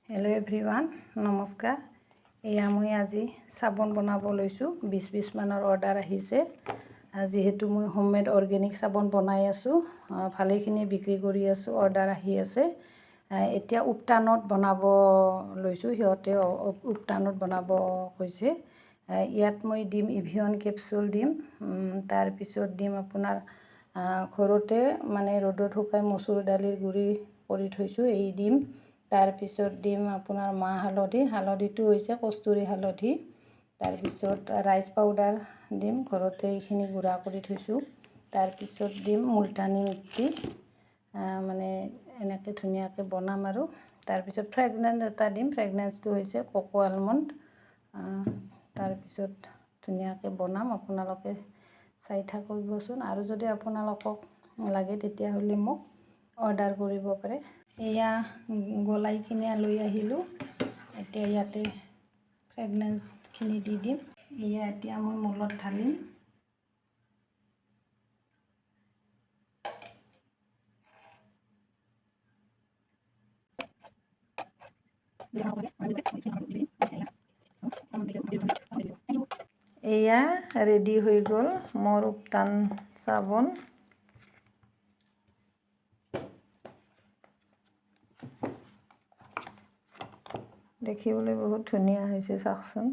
Hello' everyone, নমস্কাৰ। এয়া মই আজি চাবোন বনাব লৈছোঁ। 20 মানৰ অৰ্ডাৰ আহিছে। যিহেতু মই হোমমেড অৰ্গেনিক চাবোন বনাই আছোঁ, ভালেখিনি বিক্ৰী কৰি আছোঁ, অৰ্ডাৰ আহি আছে। এতিয়া উপটানত বনাব লৈছোঁ। সিহঁতে উপটানত বনাব কৈছে। ইয়াত মই দিম ইভিয়ন কেপচুল দিম, তাৰপিছত দিম আপোনাৰ ঘৰতে মানে ৰ'দত শুকাই মচুৰ দালিৰ গুড়ি কৰি থৈছোঁ, এই দিম। তাৰপিছত দিম আপোনাৰ মাহ হালধিটো হৈছে কস্তুৰী হালধি। তাৰপিছত ৰাইচ পাউডাৰ দিম, ঘৰতে এইখিনি গুড়া কৰি থৈছোঁ। তাৰপিছত দিম মুলতানী মিট্টি, মানে এনেকৈ ধুনীয়াকৈ বনাম আৰু। তাৰপিছত ফ্ৰেগনেন্স এটা দিম, ফ্ৰেগনেন্সটো হৈছে কোকো আলমণ্ড। তাৰপিছত ধুনীয়াকৈ বনাম, আপোনালোকে চাই থাকিবচোন। আৰু যদি আপোনালোকক লাগে তেতিয়াহ'লে মোক অৰ্ডাৰ কৰিব পাৰে। এয়া গলাই কিনে লৈ আহিলোঁ। এতিয়া ইয়াতে ফ্ৰেগনেন্সখিনি দি দিম। এয়া এতিয়া মই মলত ঢালিম। এয়া ৰেডি হৈ গ'ল মোৰ উপটান চাবোন। দেখিবলৈ বহুত ধুনীয়া হৈছে, চাওকচোন।